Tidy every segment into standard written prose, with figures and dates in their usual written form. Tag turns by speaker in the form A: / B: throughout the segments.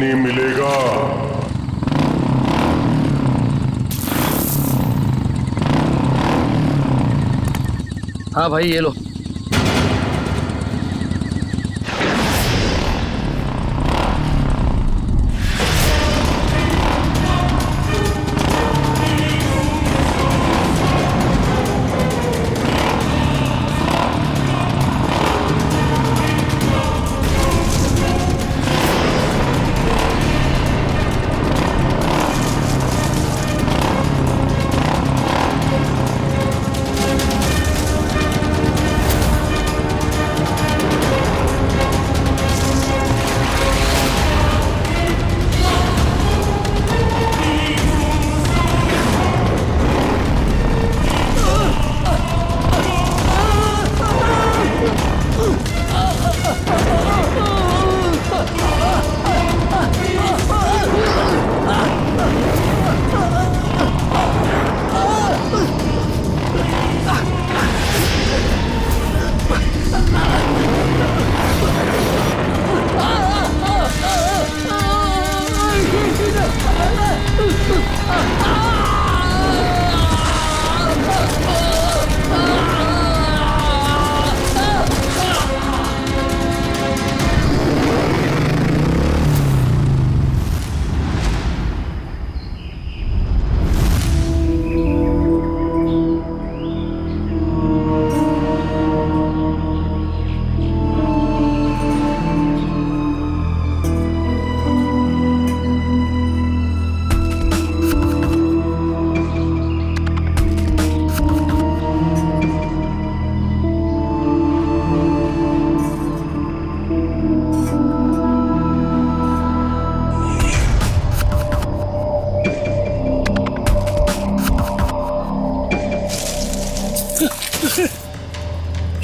A: पानी मिलेगा।
B: हाँ भाई ये लो।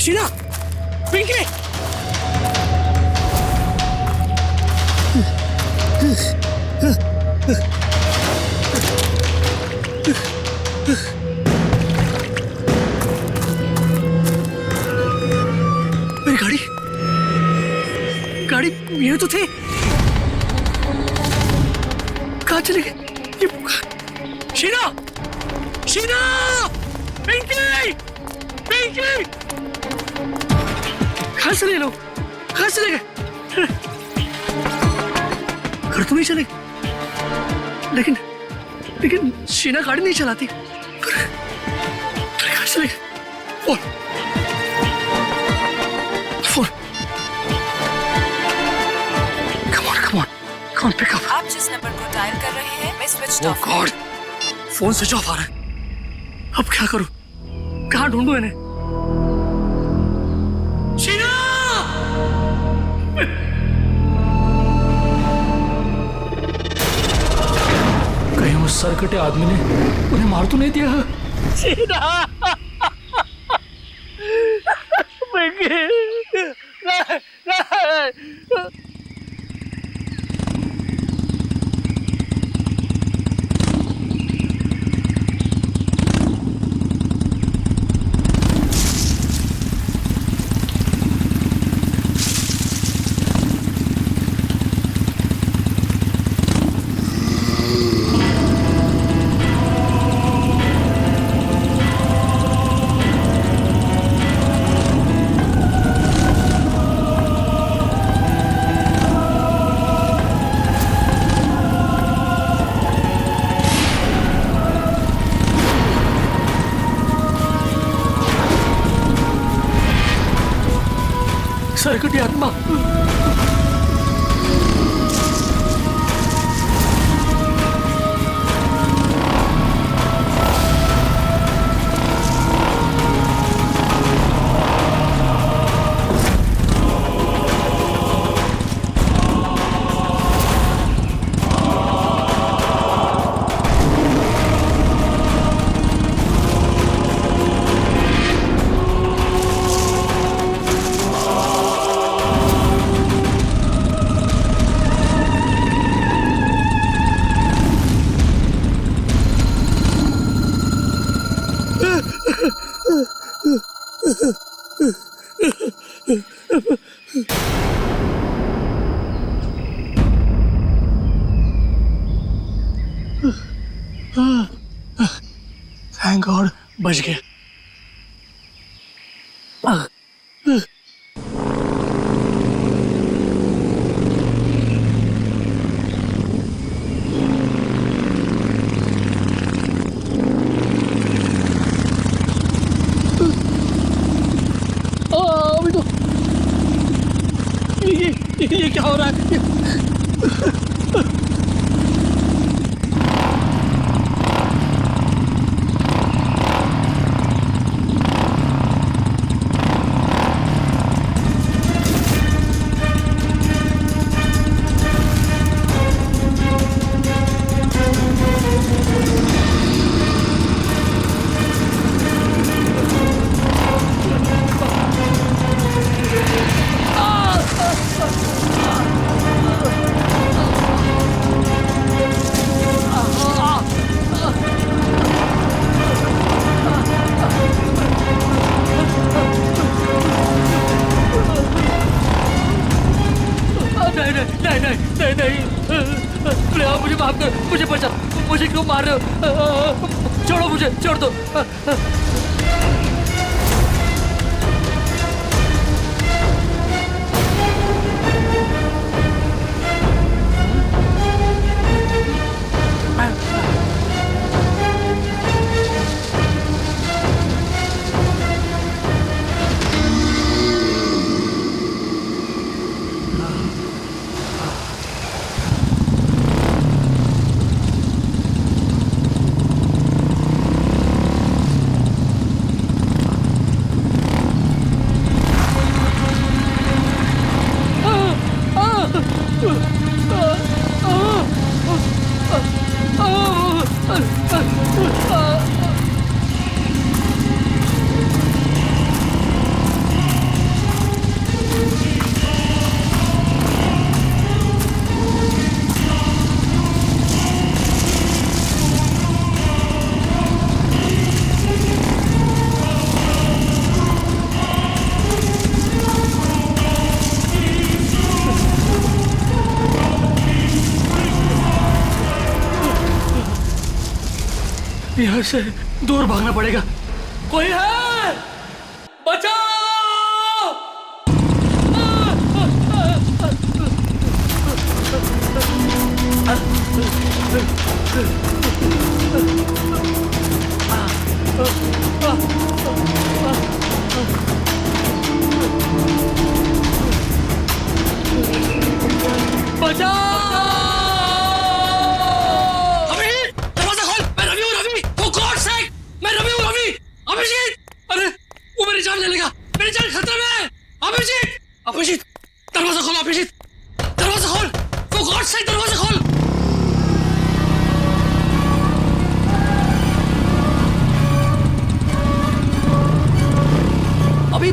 C: शीला, पिंकी, मेरी गाड़ी गाड़ी ये तो थे, कहाँ चले गए ये? शीला, शीला, पिंकी, पिंकी, कहाँ चले लोग? कहाँ चले गए? घर तो नहीं चले, लेकिन लेकिन शीना गाड़ी नहीं चलाती। कहाँ चले गए? Phone, phone, come on, pick up.
D: आप जिस नंबर को डायल कर रहे हैं मैं switch off.
C: God, phone switch off आ रहा है। अब क्या करूं? कहाँ ढूंढूं इन्हें? शीना! कहीं उस सरकटे आदमी ने उन्हें मार तो नहीं दिया? शीना! सरकटी आत्मा, बच गया। अभी तो ये क्या हो रहा है? नहीं, आप मुझे माफ करो, मुझे बचा, मुझे क्यों मार रहे हो? छोड़ो मुझे, छोड़ दो। यहाँ से दूर भागना पड़ेगा। कोई है? बचाओ! बचाओ! अभिजीत, दरवाजा खोल। अभिजीत, दरवाजा खोल। For God's sake, दरवाजा खोल। अभी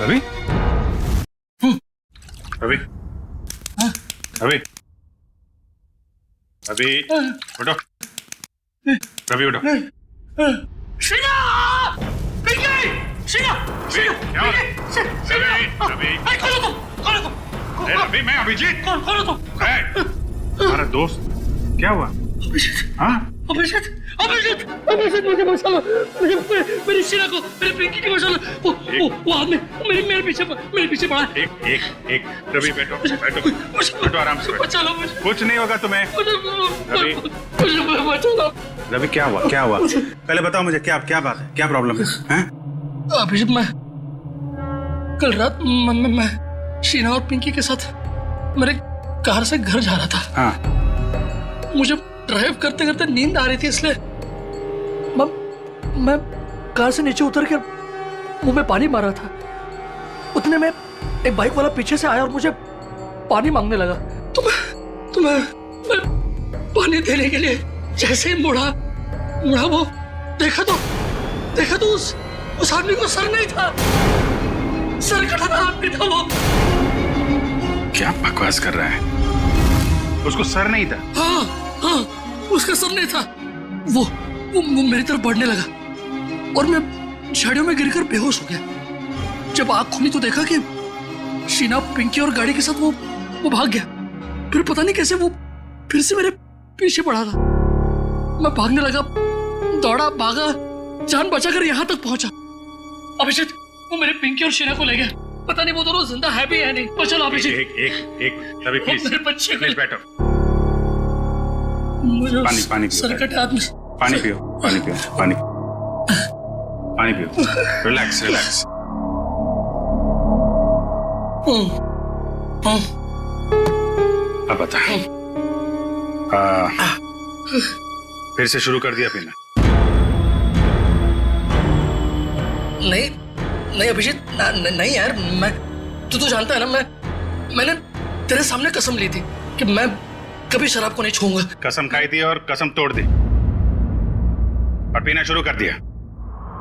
A: रवि, रवि, रवि, रवि, उठो, रवि उठो।
C: शीला! पिंकी! शीला!
A: क्या हो रहा है? रवि,
C: खोलो तुम!
A: रवि, मैं अभिजीत।
C: खोलो तुम!
A: तुम्हारा दोस्त क्या हुआ?
C: अभिजीत!
A: हाँ?
C: अभिजीत! अभिजीत मुझे बचा लो, मुझे मेरी शीला को, मेरी पिंकी को बचा लो। वो आदमी मेरे पीछे पड़ा है।
A: एक रवि बैठो बैठो आराम से बैठो।
C: बचा लो मुझे,
A: कुछ नहीं होगा तुम्हें। रवि
C: बचा लो।
A: रवि क्या हुआ पहले बताओ मुझे, क्या बात है, क्या प्रॉब्लम है?
C: अभिजीत मैं कल रात मैं शीना और पिंकी के साथ मेरे कार से घर जा रहा था।
A: हाँ।
C: मुझे ड्राइव करते करते नींद आ रही थी, इसलिए मैं कार से नीचे उतर कर मुंह में पानी मारा था। उतने में एक बाइक वाला पीछे से आया और मुझे पानी मांगने लगा। तो मैं पानी देने के लिए जैसे ही मुड़ा वो देखा तो उस आदमी को सर नहीं था, सर कटा था आदमी था वो।
A: क्या बकवास कर रहा है? उसको सर नहीं था?
C: हाँ, उसका सर नहीं था। वो मेरी तरफ बढ़ने लगा और मैं झाड़ियों में गिरकर बेहोश हो गया। जब आंख खुली तो देखा कि शीना, पिंकी और गाड़ी के साथ वो भाग गया। फिर पता नहीं कैसे वो फिर से मेरे पीछे पड़ा था। मैं भागने लगा, दौड़ा, भागा, जान बचाकर यहाँ तक पहुंचा। अभिजीत वो मेरे पिंकी और शीना को ले गया। पता नहीं वो दोनों जिंदा है भी या नहीं। पर चलो अभिजीत।
A: एक रवि प्लीज बैठो। पानी पियो।
C: सर कटे आदमी।
A: पानी पियो। रिलैक्स। अब बता, फिर से शुरू कर दिया पीना?
C: नहीं अभिजीत, नहीं यार, मैं तू तो जानता है ना, मैंने तेरे सामने कसम ली थी कि मैं कभी शराब को नहीं छूऊंगा।
A: कसम खाई थी और कसम तोड़ दी और पीना शुरू कर दिया।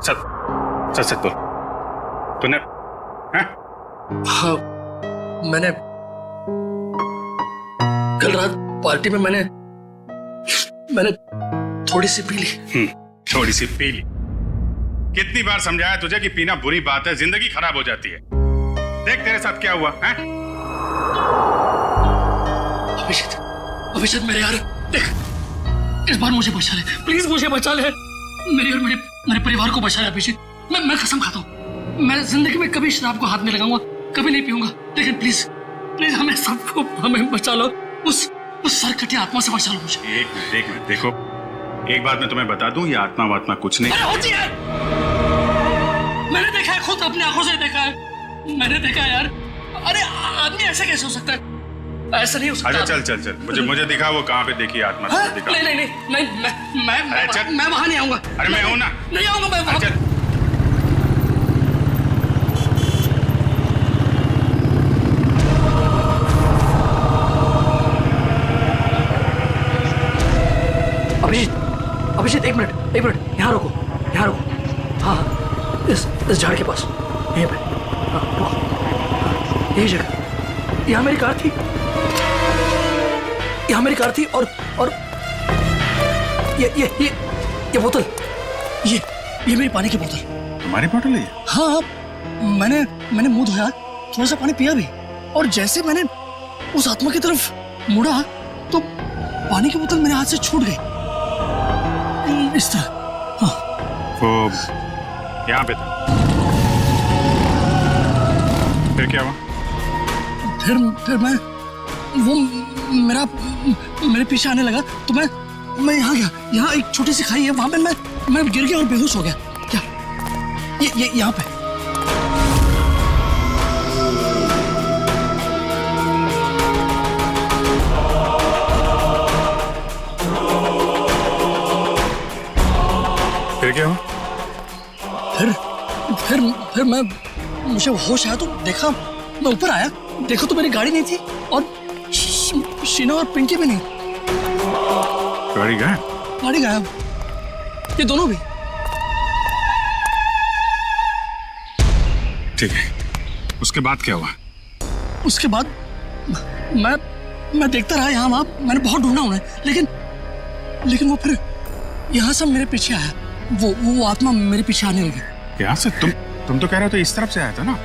A: सच बोल, तूने?
C: हाँ, मैंने कल रात पार्टी में मैंने थोड़ी सी पी ली।
A: थोड़ी सी पी ली? कितनी बार समझाया तुझे कि पीना बुरी बात है, जिंदगी खराब हो जाती है। देख तेरे साथ क्या हुआ है? अभिजीत मेरे यार, देख इस बार मुझे बचा ले, प्लीज मुझे बचा ले। मेरे परिवार को बचा ले अभिजीत। मैं कसम खाता हूँ, मैं जिंदगी में कभी शराब को हाथ नहीं लगाऊंगा, कभी नहीं पीऊंगा। लेकिन प्लीज हमें बचा लो। उस सरकटी आत्मा से बचा लो मुझे। एक मिनट देखो, एक बात मैं तुम्हें बता दूं, ये आत्मा कुछ नहीं
C: होती है। मैंने देखा है, खुद अपनी आंखों से देखा है। मैंने देखा है यार। अरे आदमी ऐसा कैसे हो सकता है? ऐसा नहीं हो सकता।
A: अच्छा चल मुझे दिखा वो कहाँ पे देखी आत्मा। दिखा।
C: नहीं मैं वहां नहीं आऊंगा।
A: अरे मैं हूं ना।
C: नहीं आऊंगा मैं वहां। अभिजीत एक मिनट यहाँ रुको। हाँ, इस झाड़ के पास, यहीं पे। हाँ, यही जगह। यहाँ मेरी कार थी और ये बोतल, ये मेरी पानी की बोतल।
A: तुम्हारी बोतल है?
C: हाँ, मैंने मुंह धोया, थोड़ा सा पानी पिया भी, और जैसे मैंने उस आत्मा की तरफ मुड़ा तो पानी की बोतल मेरे हाथ से छूट गई, इस तरह। हाँ।
A: वो यहाँ पे था, फिर क्या हुआ?
C: फिर वो मेरे पीछे आने लगा तो मैं यहाँ गया। यहाँ एक छोटी सी खाई है, वहां पे मैं गिर गया और बेहोश हो गया। क्या ये यहाँ पे?
A: फिर क्या हुआ?
C: फिर मुझे होश आया तो देखा, मैं ऊपर आया, देखो तो मेरी गाड़ी नहीं थी और शीना और पिंकी भी नहीं।
A: गाड़ी गायब?
C: ये दोनों भी।
A: ठीक है, उसके बाद क्या हुआ?
C: उसके बाद मैं देखता रहा यहाँ वहां, मैंने बहुत ढूंढा उन्हें, लेकिन वो फिर यहाँ से मेरे पीछे आया। वो आत्मा मेरे पीछे आने लगी।
A: यहाँ से? तुम तो कह रहे हो तो इस तरफ से आया था ना?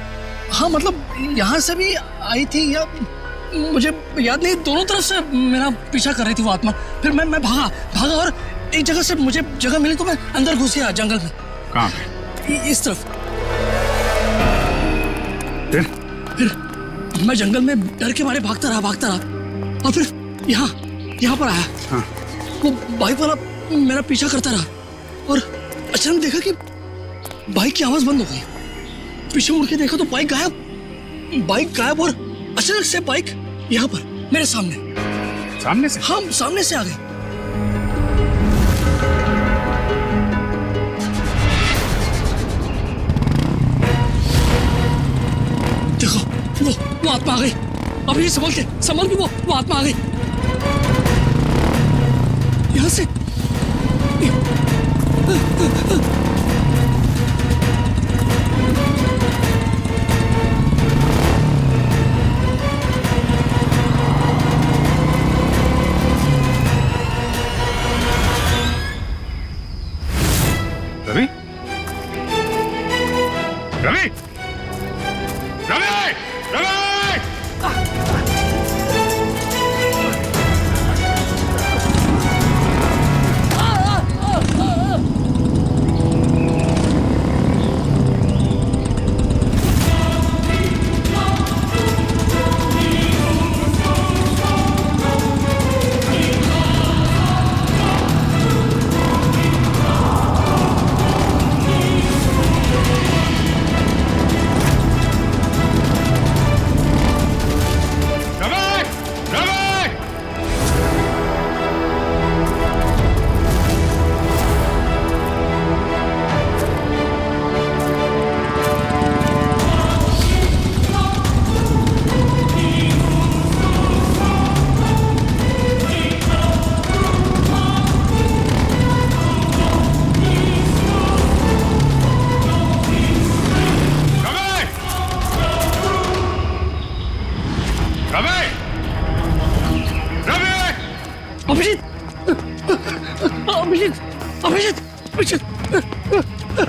C: हाँ, मतलब यहाँ से भी आई थी या मुझे याद नहीं, दोनों तरफ से मेरा पीछा कर रही थी वो आत्मा। फिर मैं भागा और एक जगह से मुझे जगह मिली तो मैं अंदर घुस गया जंगल में।
E: कहाँ पे?
C: इस तरफ।
E: फिर
C: मैं जंगल में डर के मारे भागता रहा और फिर यहाँ पर आया।
E: हाँ।
C: वो बाइक वाला मेरा पीछा करता रहा और अचानक देखा कि बाइक की आवाज बंद हो गई। पीछे मुड़ के देखा तो बाइक गायब और अचानक से बाइक यहाँ पर मेरे सामने से। हाँ, सामने से आ गई। देखो वो आत्मा आ गई। अभी संभल के वो आत्मा आ गई यहाँ से।
E: रवि, रवि, रवि,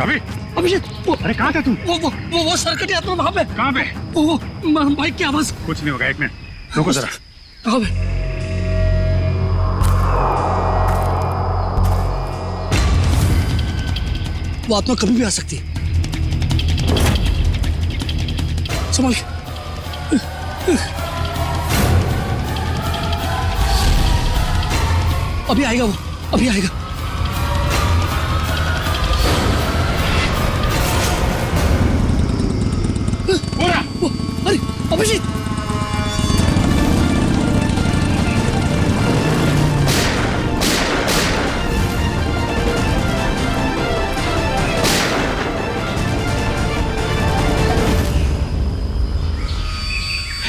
E: रवि!
C: अभिषेक,
E: अरे कहाँ था तुम?
C: वो सर्कट यात्रा वहाँ पे।
E: कहाँ पे?
C: वो बाइक की आवाज।
E: कुछ नहीं होगा, एक मिनट रुको जरा।
C: कहाँ पे? वो आत्मा कभी भी आ सकती है। संभाल के। अभी आएगा वो, अभी आएगा। अरे अभिषेक,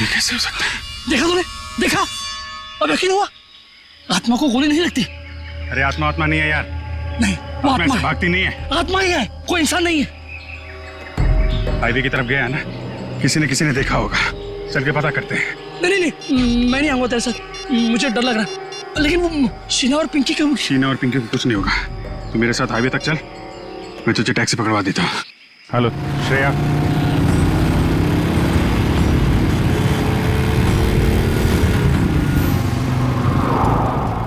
E: ये कैसे हो सकता है?
C: देखा तूने? देखा? अब यकीन हुआ? आत्मा को गोली नहीं लगती।
E: अरे आत्मा नहीं है यार।
C: नहीं, वो आत्मा है।
E: भागती नहीं है।
C: आत्मा ही है, कोई इंसान नहीं है।
E: हाईवे की तरफ गया है ना, किसी ने देखा होगा। चल के पता करते हैं।
C: नहीं, मैं नहीं आऊंगा तेरे साथ, मुझे डर लग रहा है। लेकिन वो शीना और पिंकी को कुछ नहीं होगा। तो मेरे साथ हाईवे तक चल, मैं तुझे टैक्सी पकड़वा देता हूँ। हेलो श्रेया।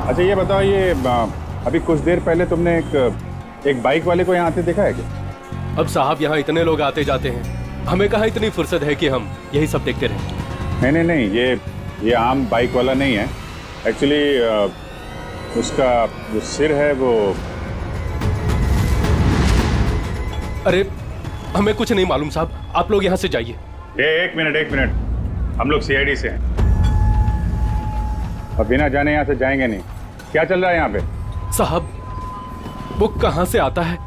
F: अच्छा ये बताओ, ये अभी कुछ देर पहले तुमने एक बाइक वाले को यहाँ आते देखा है क्या?
G: अब साहब यहाँ इतने लोग आते जाते हैं, हमें कहाँ इतनी फुर्सत है कि हम यही सब देखते रहें।
F: नहीं, ये आम बाइक वाला नहीं है। एक्चुअली उसका जो सिर है वो।
G: अरे हमें कुछ नहीं मालूम साहब, आप लोग यहाँ से जाइए।
F: एक मिनट, हम लोग CID से हैं। अब बिना जाने यहाँ से जाएंगे नहीं। क्या चल रहा है यहाँ पे?
G: साहब वो कहाँ से आता है,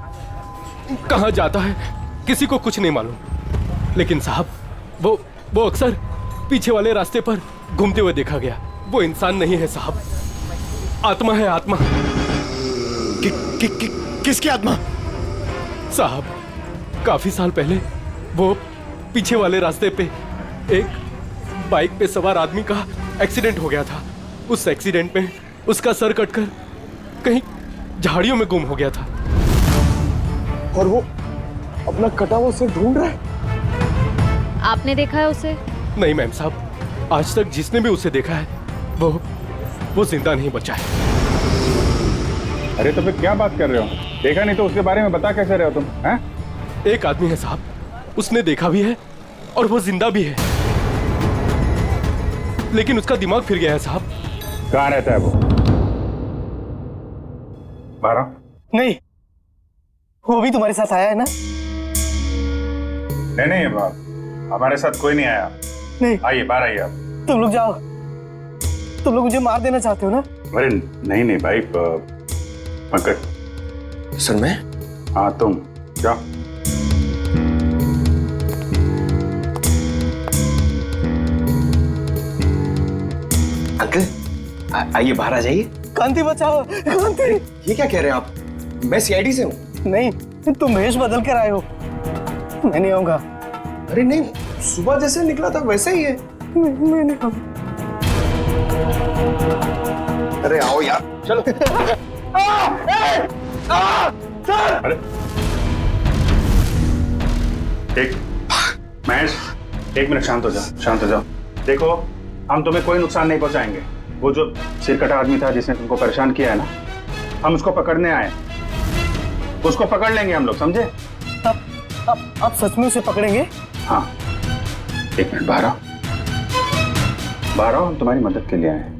G: कहाँ जाता है, किसी को कुछ नहीं मालूम। लेकिन साहब वो अक्सर पीछे वाले रास्ते पर घूमते हुए देखा गया। वो इंसान नहीं है साहब, आत्मा है, आत्मा।
H: किसकी आत्मा?
G: साहब काफी साल पहले वो पीछे वाले रास्ते पे एक बाइक पे सवार आदमी का एक्सीडेंट हो गया था। उस एक्सीडेंट में उसका सर कटकर कहीं झाड़ियों में गुम हो गया था।
H: और वो अपना कटा हुआ सिर ढूंढ रहा है।
I: आपने देखा है उसे?
G: नहीं मैम साहब, आज तक जिसने भी उसे देखा है वो जिंदा नहीं बचा है।
F: अरे तो फिर क्या बात कर रहे हो? देखा नहीं तो उसके बारे में बता कैसे रहे हो तुम? हैं?
G: एक आदमी है साहब, उसने देखा भी है और वो जिंदा भी है, लेकिन उसका दिमाग फिर गया है साहब।
F: कहाँ रहता है वो? बारह?
H: नहीं, वो भी तुम्हारे साथ आया है ना?
F: नहीं बाप, हमारे साथ कोई नहीं आया।
H: नहीं,
F: आइए बाहर आइए आप।
H: तुम लोग जाओ। तुम लोग मुझे मार देना चाहते हो ना?
F: अरे नहीं भाई, पंकज।
H: सर मैं?
F: हाँ तुम जाओ।
J: अंकल आइए बाहर आ जाइए।
H: कांति बचाओ, कांति।
J: ये क्या कह रहे हैं आप? मैं सीआईडी से हूँ।
H: नहीं, तुम भेष बदल कर आए हो। मैं नहीं आऊंगा।
J: अरे नहीं, सुबह जैसे निकला था वैसे ही है।
H: मैं नहीं आऊंगा।
J: अरे आओ यार, चलो।
F: अरे एक महेश, 1 मिनट शांत हो जाओ, शांत हो जाओ। देखो, हम तुम्हें कोई नुकसान नहीं पहुंचाएंगे। वो जो सिरकटा आदमी था जिसने तुमको परेशान किया है ना, हम उसको पकड़ने आए। उसको पकड़ लेंगे हम लोग, समझे?
H: आप सच में उसे पकड़ेंगे?
F: हाँ, 1 मिनट बाहर आओ। बाहर आओ, हम तुम्हारी मदद के लिए आए हैं।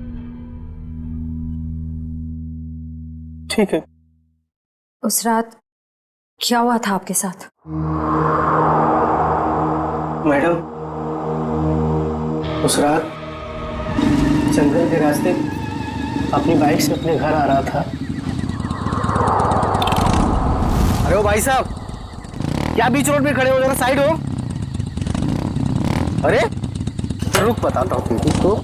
H: ठीक है।
I: उस रात क्या हुआ था आपके साथ?
H: मैडम, उस रात जंगल के रास्ते अपनी बाइक से अपने घर आ रहा था। अरे ओ भाई साहब, क्या बीच रोड पे खड़े हो? जरा साइड हो। अरे रुक, बताता हूँ तुमको।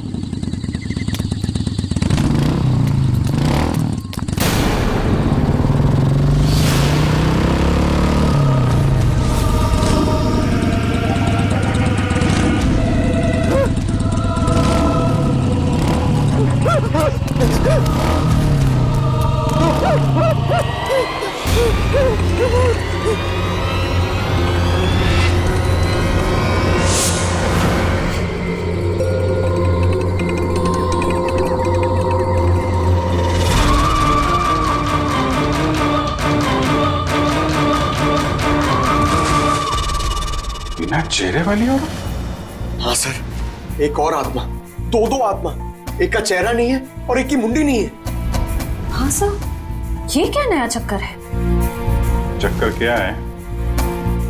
F: बिना चेहरे वाली और?
J: हाँ सर, एक और आत्मा, दो आत्मा। एक का चेहरा नहीं है और एक की मुंडी नहीं है।
I: हाँ सर, ये क्या नया चक्कर है?
F: चक्कर क्या है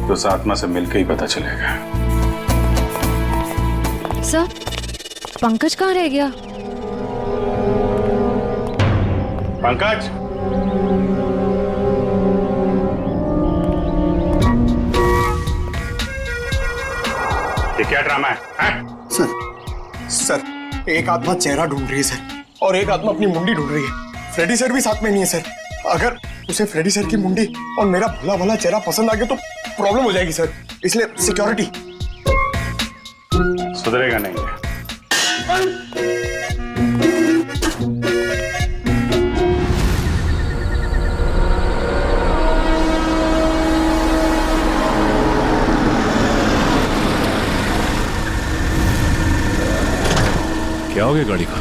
F: तो उस आत्मा से मिलकर ही पता चलेगा।
I: सर, पंकज कहाँ रह गया?
F: पंकज, ये क्या ड्रामा है?
J: सर एक आत्मा चेहरा ढूंढ रही है सर, और एक आत्मा अपनी मुंडी ढूंढ रही है। फ्रेडी सर भी साथ में नहीं है सर। अगर उसे फ्रेडी सर की मुंडी और मेरा भला भला चेहरा पसंद आ गया तो प्रॉब्लम हो जाएगी सर, इसलिए सिक्योरिटी।
F: सुधरेगा नहीं है।
K: क्या हो गया गाड़ी का?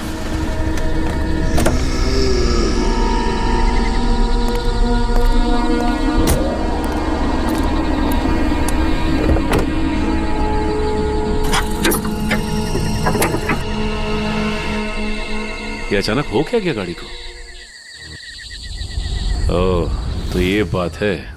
K: ये अचानक हो क्या गया गाड़ी को? ओह, तो ये बात है।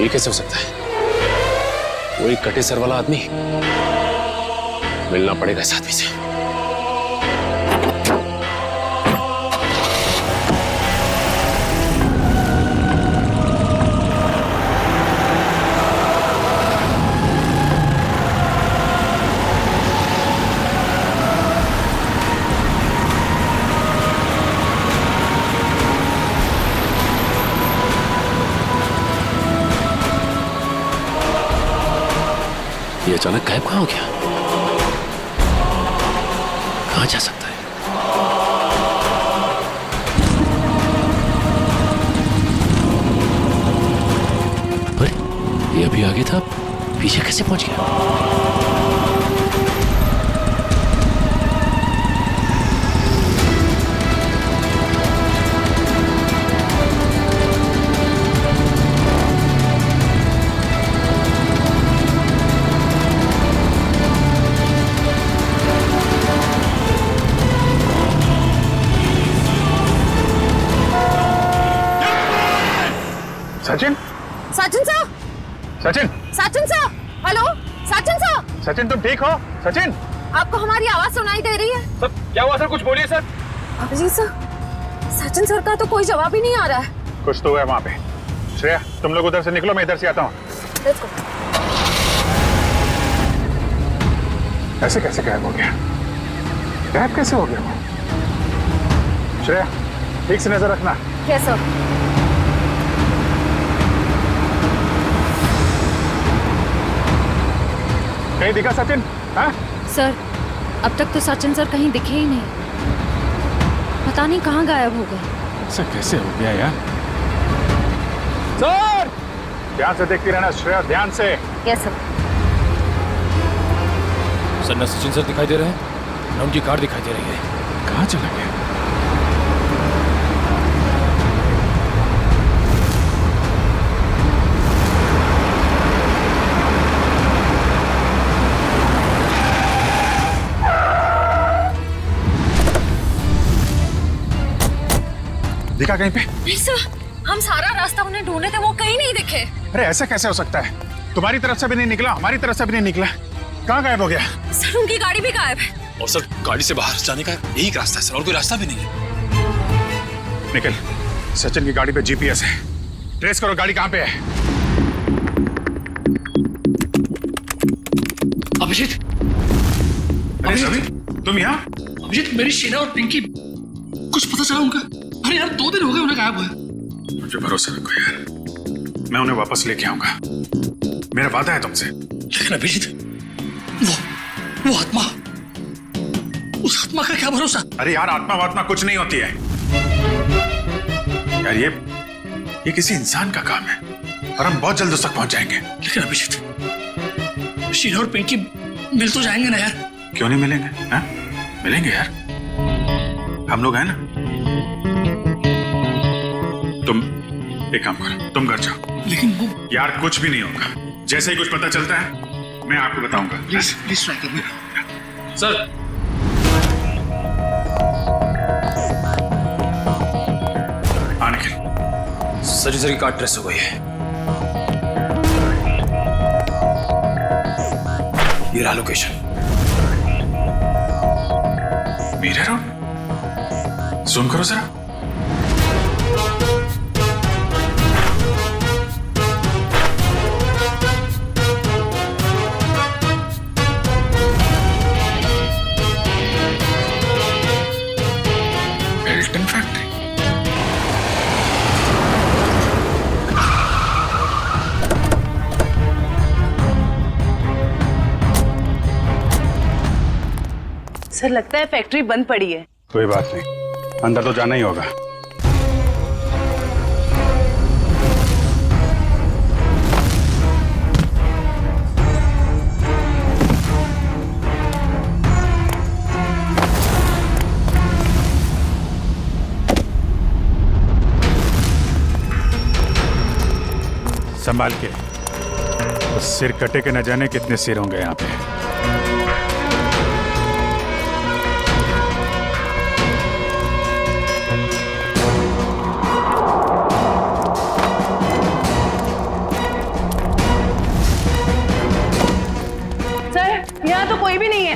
K: ये कैसे हो सकता है? वही कटे सर वाला आदमी। मिलना पड़ेगा इस आदमी से। ये अचानक गायब कहाँ हो गया? कहाँ जा सकता है? अरे ये अभी आगे था, पीछे कैसे पहुंच गया?
F: सचिन,
I: सचिन साहब,
F: सचिन,
I: सचिन साहब, हेलो, सचिन साहब,
F: सचिन तुम ठीक हो? सचिन,
I: आपको हमारी आवाज सुनाई दे रही है?
G: सर क्या हुआ सर? कुछ बोलिए sir.
I: Abhijeet sir, Sachin sir का तो कोई जवाब ही नहीं आ रहा है।
F: कुछ तो है वहां पे। श्रेया तुम लोग उधर से निकलो, मैं इधर से आता हूँ।
I: Let's go.
F: ऐसे कैसे गायब हो गया? गायब कैसे हो गया वो? श्रेया ठीक से नजर रखना।
I: Yes, sir.
F: कहीं दिखा सचिन? हाँ?
I: सर, अब तक तो सचिन सर कहीं दिखे ही नहीं। पता नहीं कहाँ गायब हो गए।
F: ऐसा कैसे हो गया यार?
G: सर
F: ध्यान से देखती रहना श्रेया, ध्यान से।
I: Yes, sir.
K: सर न सचिन सर दिखाई दे रहे हैं, न उनकी कार दिखाई दे रही है।
F: कहाँ चला गया? दिखा कहीं पे?
I: नहीं सर, हम सारा रास्ता उन्हें ढूंढे थे, वो कहीं नहीं दिखे।
F: अरे ऐसा कैसे हो सकता है? तुम्हारी तरफ से भी नहीं निकला, हमारी तरफ से भी नहीं निकला, कहाँ गायब हो गया?
I: सर उनकी गाड़ी भी गायब है।
K: और सर गाड़ी से बाहर जाने का यही एक रास्ता है सर, और कोई रास्ता भी नहीं है।
F: निकल, सचिन की गाड़ी पे जीपीएस है, ट्रेस करो गाड़ी कहाँ पे है।
C: अभिजीत,
F: अरे रवि तुम यहाँ?
C: अभिजीत, मेरी शीना और पिंकी, कुछ पता चला उनका? अरे यार 2 दिन हो गए उन्हें गायब हुए।
F: मुझे भरोसा रखो यार, मैं उन्हें वापस लेके आऊंगा, मेरा वादा है तुमसे।
C: लेकिन अभिजीत, वो आत्मा, उस आत्मा का क्या भरोसा?
F: अरे यार आत्मा वात्मा कुछ नहीं होती है यार, ये किसी इंसान का काम है और हम बहुत जल्द उस तक पहुंच जाएंगे।
C: लेकिन अभिजीत, शीना और पिंकी मिल तो जाएंगे ना यार?
F: क्यों नहीं मिलेंगे? हाँ? मिलेंगे यार, हम लोग हैं ना। तुम एक काम करो, तुम घर जाओ।
C: लेकिन वो,
F: यार कुछ भी नहीं होगा, जैसे ही कुछ पता चलता है मैं आपको बताऊंगा।
C: प्लीज ट्राई करना
K: सर
F: आने के
K: सचिन सर की कार ट्रेस हो गई है। ये रहा लोकेशन।
F: मीरा रोड, सुन करो जरा। Belton factory.
D: सर लगता है फैक्ट्री बंद पड़ी है।
F: कोई बात नहीं, अंदर तो जाना ही होगा। संभाल के, उस सिर कटे के न जाने कितने सिर होंगे यहाँ पे।
D: सर यहाँ तो कोई भी नहीं है।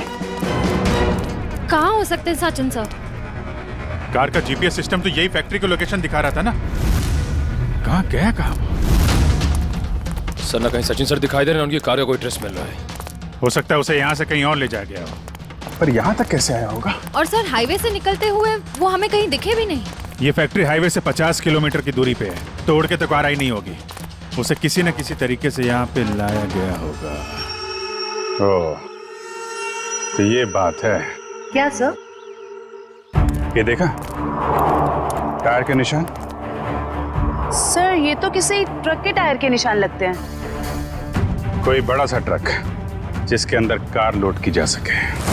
I: कहाँ हो सकते हैं सचिन सर?
F: कार का जीपीएस सिस्टम तो यही फैक्ट्री को लोकेशन दिखा रहा था ना। कहाँ गया कहाँ?
K: सर ना कहीं सचिन सर दिखाई दे रहे हैं, उनकी कार का कोई ट्रेस मिल रहा है।
F: हो सकता है उसे यहाँ से कहीं और ले जाया गया हो, पर यहाँ तक कैसे आया होगा?
I: और सर हाईवे से निकलते हुए वो हमें कहीं दिखे भी नहीं।
F: ये फैक्ट्री हाईवे से 50 किलोमीटर की दूरी पे है, तोड़ के तो कार आई नहीं होगी। उसे किसी न किसी तरीके से यहाँ पे लाया गया होगा। ओ, तो ये बात है।
D: क्या सर?
F: ये देखा टायर के निशान?
D: सर ये तो किसी ट्रक के टायर के निशान लगते हैं।
F: कोई बड़ा सा ट्रक जिसके अंदर कार लोड की जा सके।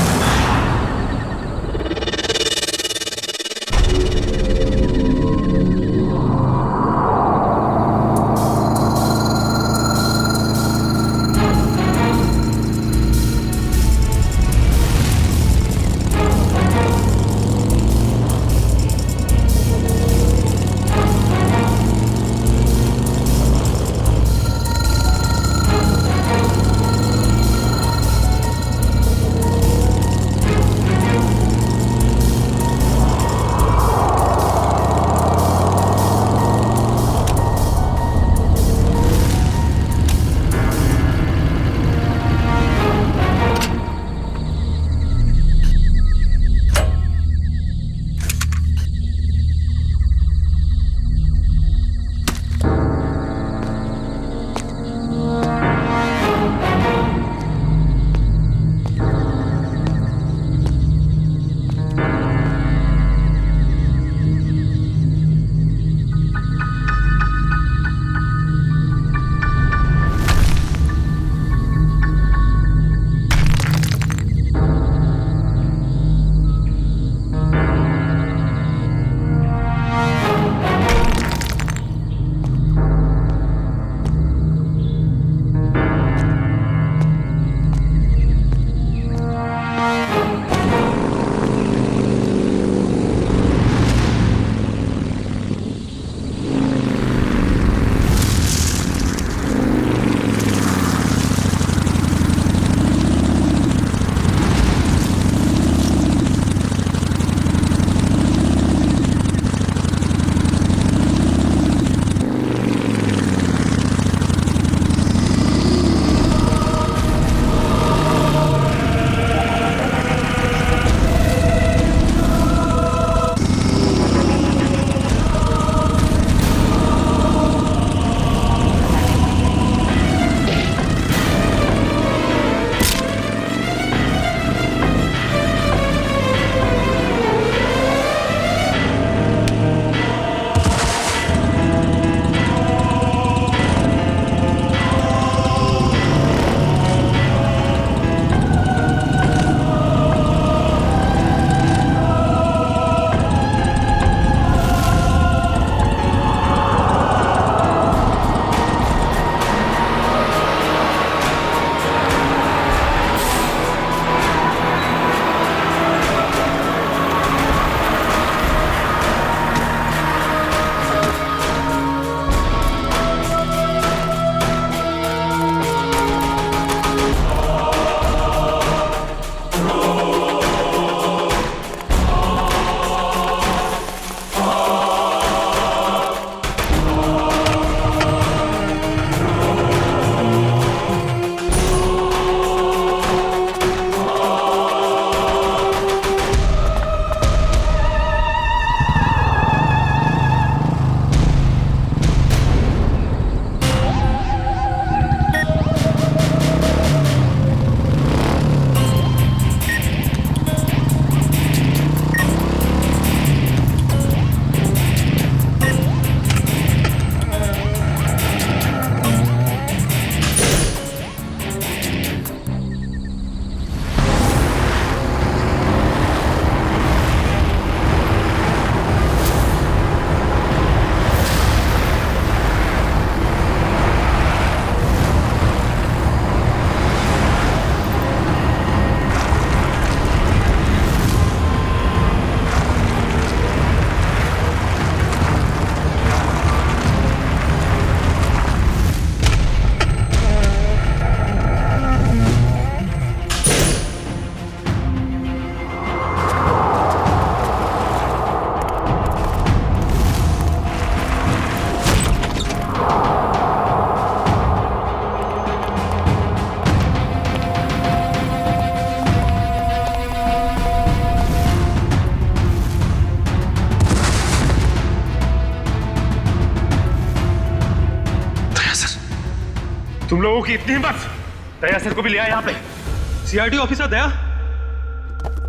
F: तुम लोगों की इतनी हिम्मत, दया सर को भी ले आए यहाँ पे।
E: सीआईडी ऑफिसर दया?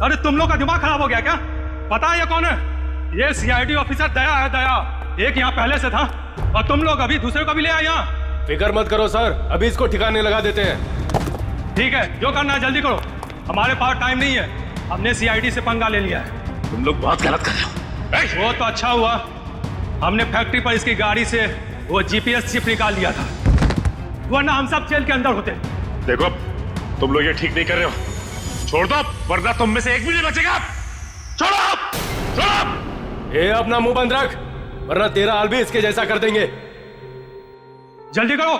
E: अरे तुम लोग का दिमाग खराब हो गया क्या? पता है ये कौन है? ये सीआईडी ऑफिसर दया है, दया। एक यहाँ पहले से था और तुम लोग अभी दूसरे को भी ले आए यहाँ।
G: फिक्र मत करो सर, अभी इसको ठिकाने लगा देते हैं।
E: ठीक है, जो करना है जल्दी करो, हमारे पास टाइम नहीं है। हमने सीआईडी से पंगा ले लिया है।
K: तुम लोग बहुत गलत कर रहे हो।
E: वो तो अच्छा हुआ हमने फैक्ट्री पर इसकी गाड़ी से वो जीपीएस चिप निकाल लिया था, वरना हम सब जेल के अंदर होते।
F: देखो तुम लोग ये ठीक नहीं कर रहे हो, छोड़ दो वरना तुम में से एक भी नहीं बचेगा। छोड़ो, छोड़ो।
G: ये अपना मुंह बंद रख, वरना तेरा हाल भी इसके जैसा कर देंगे।
E: जल्दी करो।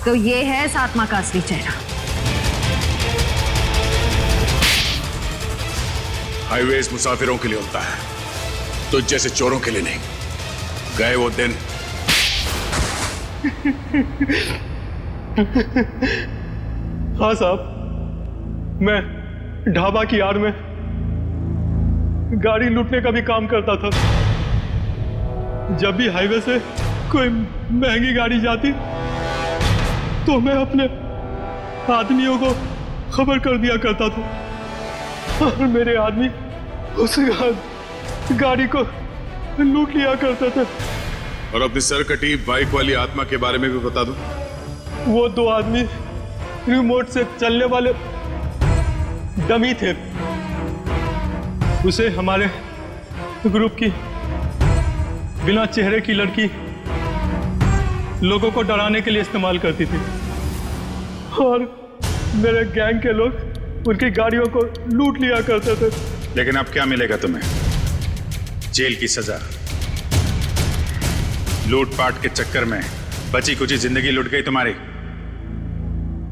I: तो ये है इस आत्मा का असली चेहरा।
K: हाईवेज मुसाफिरों के लिए होता है, तो जैसे चोरों के लिए नहीं। गए वो दिन।
E: हाँ साहब, मैं ढाबा की आड़ में गाड़ी लूटने का भी काम करता था। जब भी हाईवे से कोई महंगी गाड़ी जाती तो मैं अपने आदमियों को खबर कर दिया करता था और मेरे आदमी उस गाड़ी को लूट लिया करते थे।
K: और अपनी सरकटी बाइक वाली आत्मा के बारे में भी बता दो।
E: वो दो आदमी रिमोट से चलने वाले डमी थे। उसे हमारे ग्रुप की बिना चेहरे की लड़की लोगों को डराने के लिए इस्तेमाल करती थी और मेरे गैंग के लोग उनकी गाड़ियों को लूट लिया करते थे।
F: लेकिन अब क्या मिलेगा तुम्हें? जेल की सजा। लूटपाट के चक्कर में बची कुची जिंदगी लुट गई तुम्हारी।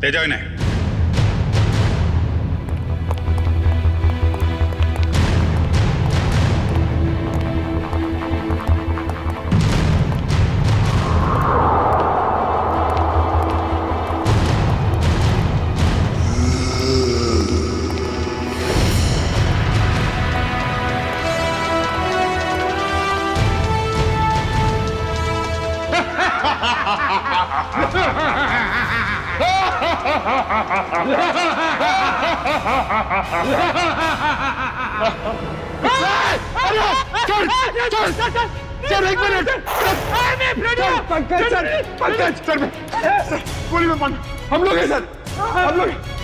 F: ले जाओ इन्हें।
J: सर एक मिनट पंकज सर गोली में बंद हम लोग हैं सर हम लोग